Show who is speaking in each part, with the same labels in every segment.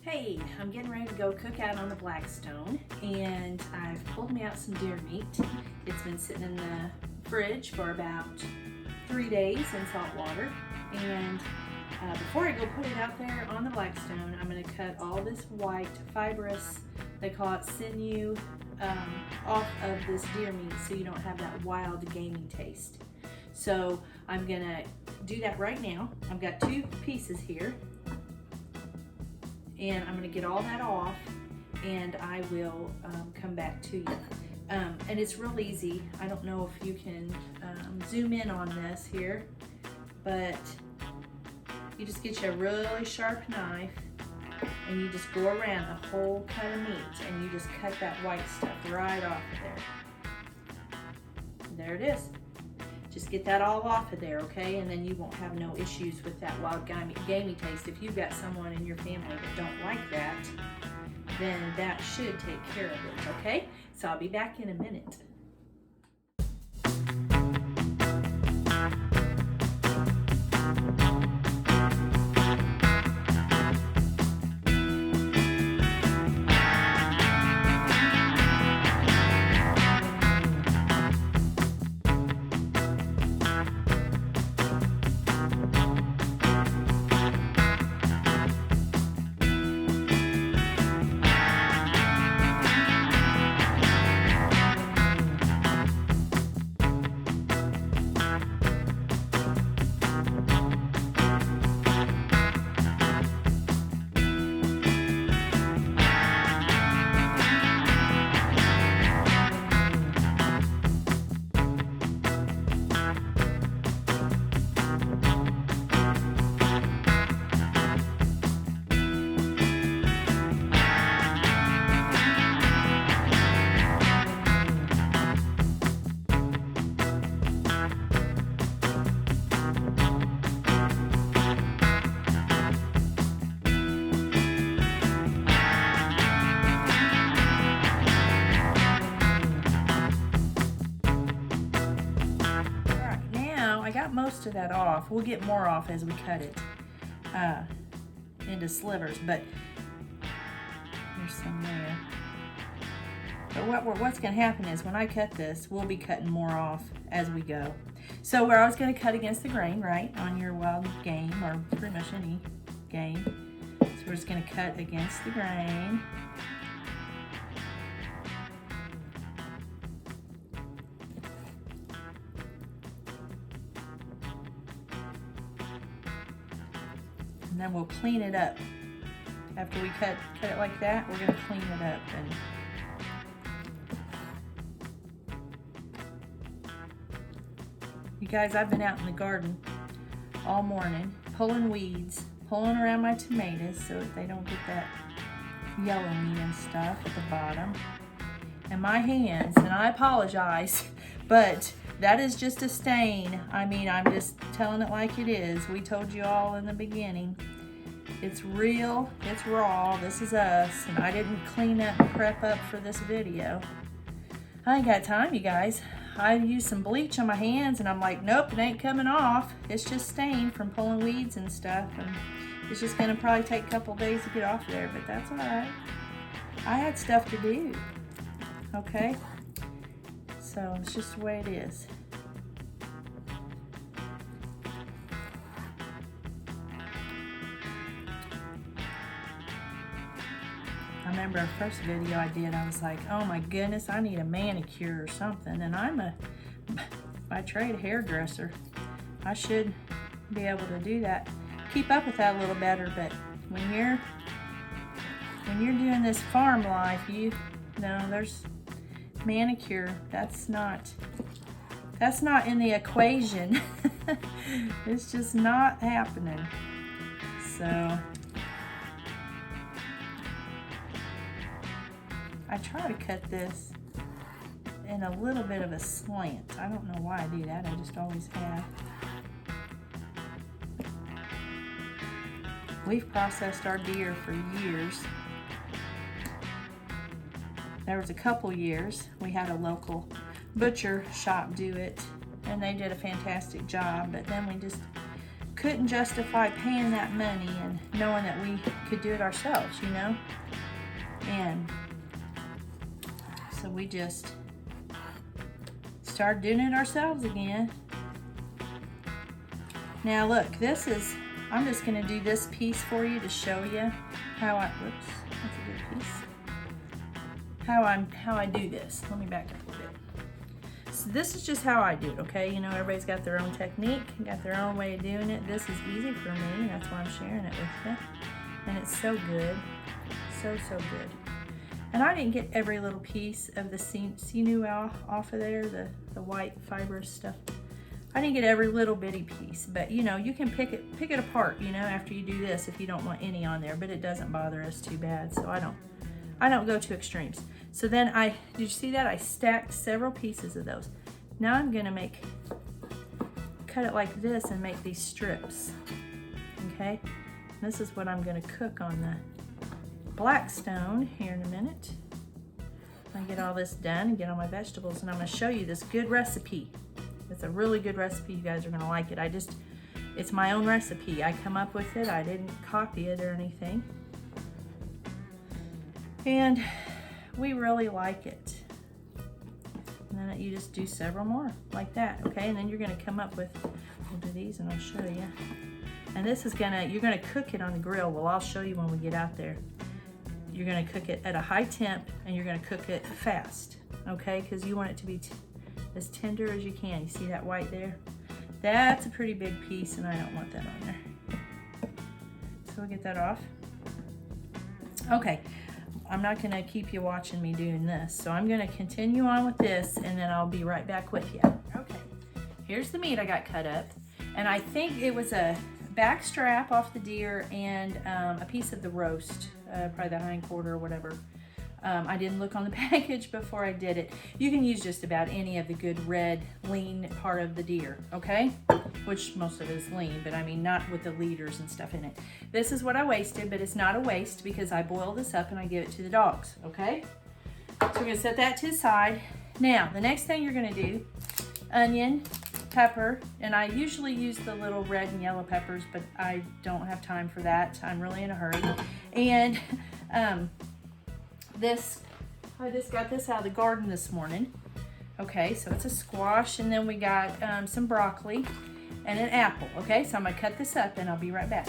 Speaker 1: Hey, I'm getting ready to go cook out on the Blackstone, and I've pulled me out some deer meat. It's been sitting in the fridge for about 3 days in salt water, and before I go put it out there on the Blackstone, I'm going to cut all this white fibrous, they call it sinew, off of this deer meat so you don't have that wild gamey taste. So I'm going to do that right now. I've got 2 pieces here, and I'm going to get all that off, and I will come back to you. And it's real easy. I don't know if you can zoom in on this here, but you just get you a really sharp knife and you just go around the whole cut of meat and you just cut that white stuff right off of there. There it is. Just get that all off of there, okay? And then you won't have no issues with that wild gamey taste. If you've got someone in your family that don't like that, then that should take care of it, okay? So I'll be back in a minute. I got most of that off. We'll get more off as we cut it into slivers, but there's some there. But what's going to happen is when I cut this, we'll be cutting more off as we go. So we're always going to cut against the grain, right, on your wild game or pretty much any game. So we're just going to cut against the grain. And then we'll clean it up. After we cut it like that, we're gonna clean it up. And you guys, I've been out in the garden all morning, pulling weeds, pulling around my tomatoes so that they don't get that yellowing and stuff at the bottom. And my hands, and I apologize, but that is just a stain. I mean, I'm just telling it like it is. We told you all in the beginning. It's real, it's raw, this is us, and I didn't clean up and prep up for this video. I ain't got time, you guys. I used some bleach on my hands and I'm like, nope, it ain't coming off. It's just stained from pulling weeds and stuff, and it's just gonna probably take a couple days to get off there, but that's all right. I had stuff to do, okay? So it's just the way it is. I remember our first video I did, I was like, oh my goodness, I need a manicure or something. And I'm by trade, a hairdresser. I should be able to do that. Keep up with that a little better, but when you're doing this farm life, you know, there's manicure, that's not in the equation. It's just not happening. So I try to cut this in a little bit of a slant. I don't know why I do that, I just always have. We've processed our deer for years. There was a couple years we had a local butcher shop do it, and they did a fantastic job, but then we just couldn't justify paying that money and knowing that we could do it ourselves, you know? And so we just started doing it ourselves again. Now look, this is, I'm just gonna do this piece for you to show you how I, whoops, that's a good piece. How I do this. Let me back up a little bit. So this is just how I do it, okay? You know, everybody's got their own technique, got their own way of doing it. This is easy for me, that's why I'm sharing it with you. And it's so good, so good. And I didn't get every little piece of the sinew off of there, the white fibrous stuff. I didn't get every little bitty piece, but you know, you can pick it apart, you know, after you do this if you don't want any on there, but it doesn't bother us too bad, so I don't go to extremes. So then did you see that? I stacked several pieces of those. Now I'm gonna cut it like this and make these strips, okay? This is what I'm gonna cook on the Blackstone here in a minute. I get all this done and get all my vegetables, and I'm gonna show you this good recipe. It's a really good recipe. You guys are gonna like it. It's my own recipe. I come up with it. I didn't copy it or anything. And we really like it. And then you just do several more like that, okay? And then you're gonna come up with, we'll do these and I'll show you. And this is you're gonna cook it on the grill. Well, I'll show you when we get out there. You're gonna cook it at a high temp and you're gonna cook it fast, okay? Because you want it to be as tender as you can. You see that white there? That's a pretty big piece and I don't want that on there. So we'll get that off. Okay, I'm not gonna keep you watching me doing this. So I'm gonna continue on with this and then I'll be right back with you. Okay, here's the meat I got cut up. And I think it was a back strap off the deer and a piece of the roast, probably the hind quarter or whatever. I didn't look on the package before I did it. You can use just about any of the good red, lean part of the deer, okay? Which most of it is lean, but I mean not with the leaders and stuff in it. This is what I wasted, but it's not a waste because I boil this up and I give it to the dogs, okay? So we're gonna set that to the side. Now, the next thing you're gonna do, onion, pepper, and I usually use the little red and yellow peppers, but I don't have time for that. I'm really in a hurry. And I just got this out of the garden this morning. Okay, so it's a squash, and then we got some broccoli and an apple. Okay, so I'm gonna cut this up and I'll be right back.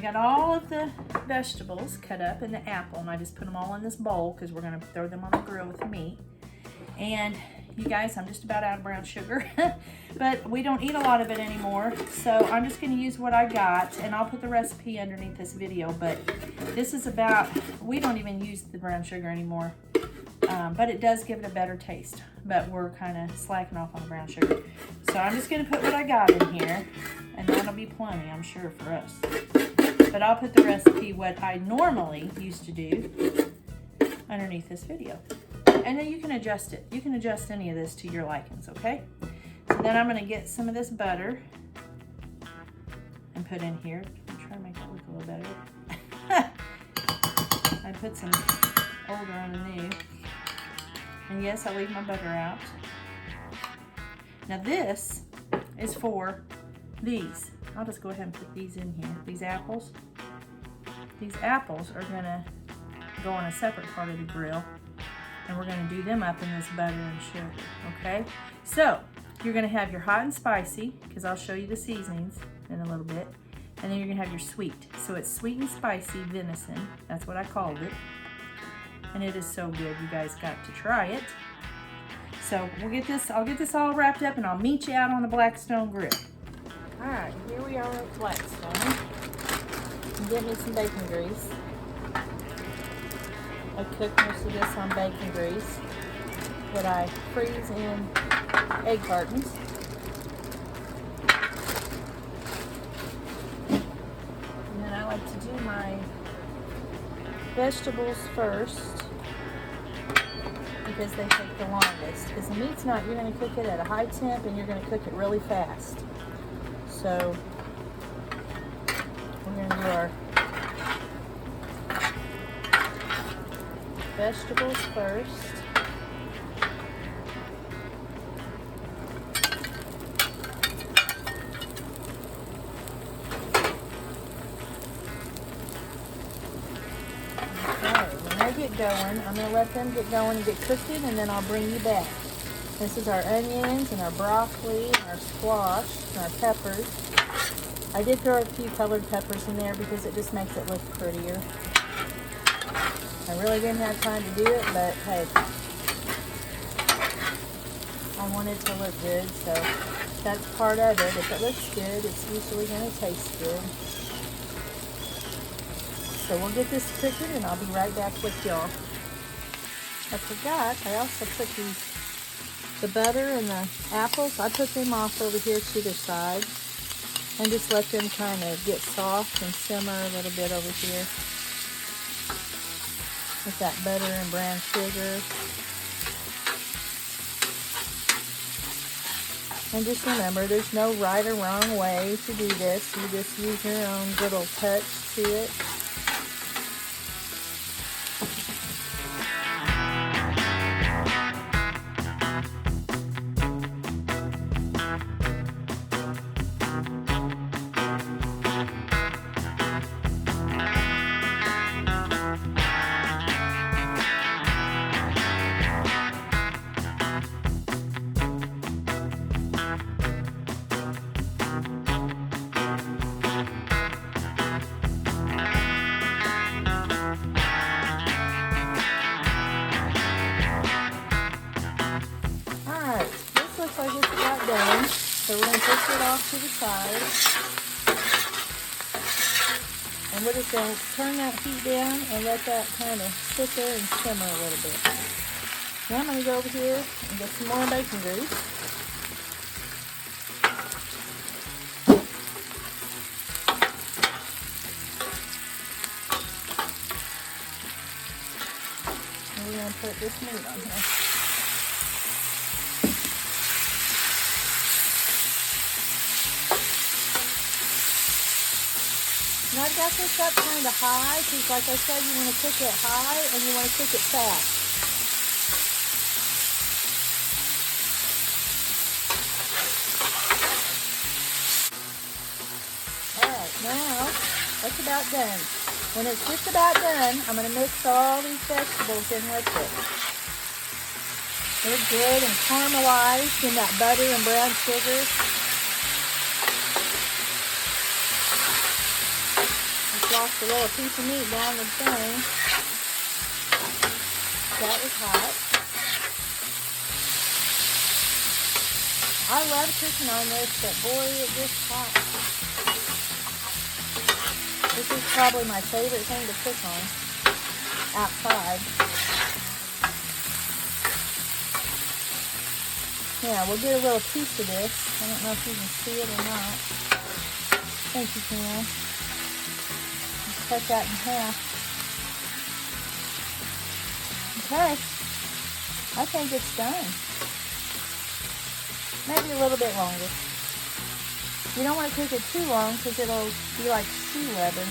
Speaker 1: Got all of the vegetables cut up in the apple, and I just put them all in this bowl because we're going to throw them on the grill with the meat. And you guys, I'm just about out of brown sugar, but we don't eat a lot of it anymore, so I'm just going to use what I got, and I'll put the recipe underneath this video. But this is about, we don't even use the brown sugar anymore, but it does give it a better taste, but we're kind of slacking off on the brown sugar. So I'm just going to put what I got in here, and that'll be plenty, I'm sure, for us. But I'll put the recipe, what I normally used to do, underneath this video. And then you can adjust it. You can adjust any of this to your likings, okay? So then I'm gonna get some of this butter and put in here. I'm trying to make that look a little better. I put some older on the new. And yes, I leave my butter out. Now this is for these. I'll just go ahead and put these in here. These apples. These apples are gonna go on a separate part of the grill. And we're gonna do them up in this butter and sugar, okay? So, you're gonna have your hot and spicy, because I'll show you the seasonings in a little bit. And then you're gonna have your sweet. So it's sweet and spicy venison. That's what I called it. And it is so good, you guys got to try it. So I'll get this all wrapped up and I'll meet you out on the Blackstone grill. All right, here we are at Blackstone. Get me some bacon grease. I cook most of this on bacon grease that I freeze in egg cartons. And then I like to do my vegetables first because they take the longest. Because the meat's not, you're going to cook it at a high temp and you're going to cook it really fast. So we're going to do our vegetables first. Get going. I'm going to let them get going and get cooking, and then I'll bring you back. This is our onions and our broccoli and our squash and our peppers. I did throw a few colored peppers in there because it just makes it look prettier. I really didn't have time to do it, but hey, I want it to look good, so that's part of it. If it looks good, it's usually going to taste good. So we'll get this cooking and I'll be right back with y'all. I forgot, I also put the butter and the apples, I put them off over here to the side and just let them kind of get soft and simmer a little bit over here with that butter and brown sugar. And just remember, there's no right or wrong way to do this. You just use your own little touch to it. So we're going to push it off to the side. And we're just going to turn that heat down and let that kind of sit there and simmer a little bit. Now I'm going to go over here and get some more bacon grease. And we're going to put this meat on here. And I've got this up kind of high because, like I said, you want to cook it high and you want to cook it fast. Alright, now that's about done. When it's just about done, I'm going to mix all these vegetables in with it. They're good and caramelized in that butter and brown sugar. Lost a little piece of meat down the thing. That was hot. I love cooking on this, but boy, it gets hot. This is probably my favorite thing to cook on outside. Yeah, we'll get a little piece of this. I don't know if you can see it or not. I think you can. Cut that in half. Okay. I think it's done. Maybe a little bit longer. You don't want to cook it too long because it'll be like shoe leather.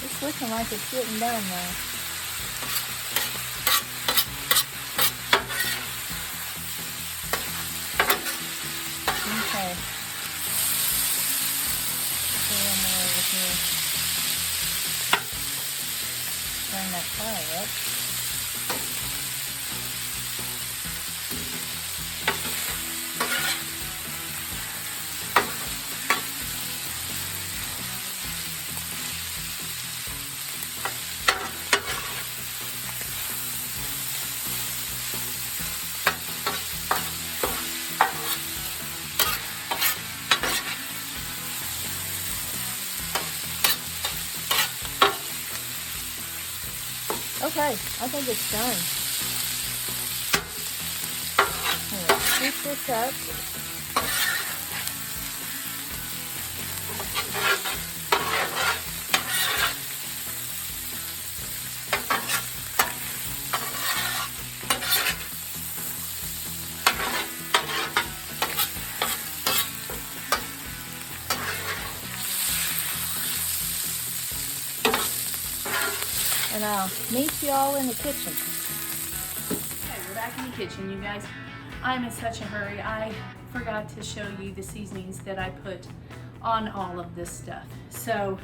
Speaker 1: It's looking like it's getting done now. Okay. Put one more over here. Turn that fire up. Okay, I think it's done. Here, scoop this up. And I'll meet you all in the kitchen. Okay, we're back in the kitchen, you guys. I'm in such a hurry. I forgot to show you the seasonings that I put on all of this stuff. So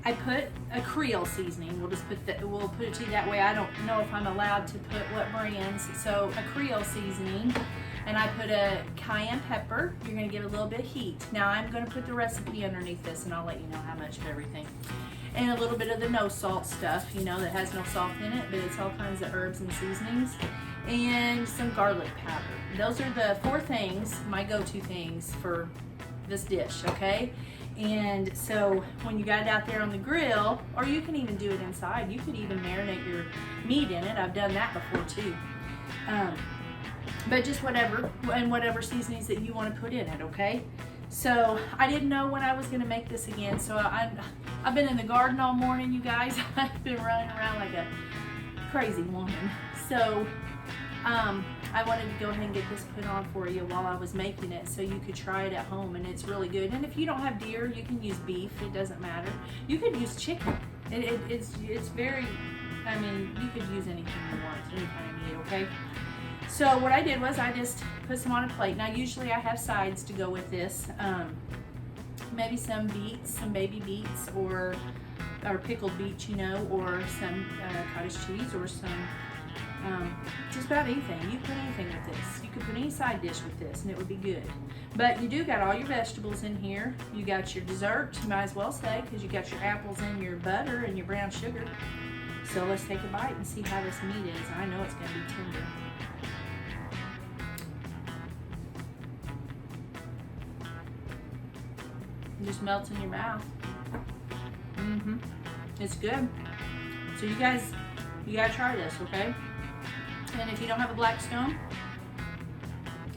Speaker 1: I put a Creole seasoning. We'll just put we'll put it to you that way. I don't know if I'm allowed to put what brands. So a Creole seasoning, and I put a cayenne pepper. You're gonna get a little bit of heat. Now I'm gonna put the recipe underneath this, and I'll let you know how much of everything. And a little bit of the no salt stuff, you know, that has no salt in it, but it's all kinds of herbs and seasonings. And some garlic powder. Those are the 4 things, my go-to things for this dish, okay? And so when you got it out there on the grill, or you can even do it inside, you could even marinate your meat in it. I've done that before too. But just whatever, and whatever seasonings that you want to put in it, okay? So I didn't know when I was going to make this again, so I've been in the garden all morning, you guys. I've been running around like a crazy woman. So I wanted to go ahead and get this put on for you while I was making it so you could try it at home, and it's really good. And if you don't have deer, you can use beef. It doesn't matter. You could use chicken. It's very, I mean, you could use anything you want, any kind of meat, okay? So what I did was I just put some on a plate. Now usually I have sides to go with this. Maybe some beets, some baby beets, or pickled beets, you know, or some cottage cheese, or some just about anything. You put anything with this. You could put any side dish with this and it would be good. But you do got all your vegetables in here. You got your dessert, you might as well say, because you got your apples and your butter and your brown sugar. So let's take a bite and see how this meat is. I know it's going to be tender. It just melts in your mouth. It's good. So you guys, you gotta try this, okay? And if you don't have a Blackstone,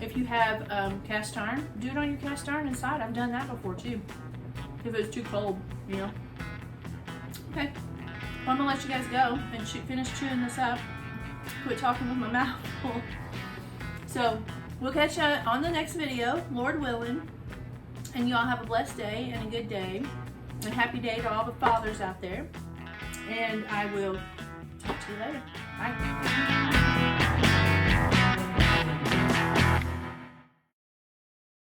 Speaker 1: if you have cast iron, do it on your cast iron inside. I've done that before too. If it's too cold, you know. Okay, well, I'm gonna let you guys go and finish chewing this up. Quit talking with my mouth full. So we'll catch you on the next video, Lord willing. And you all have a blessed day and a good day. And happy day to all the fathers out there. And I will talk to you later. Bye.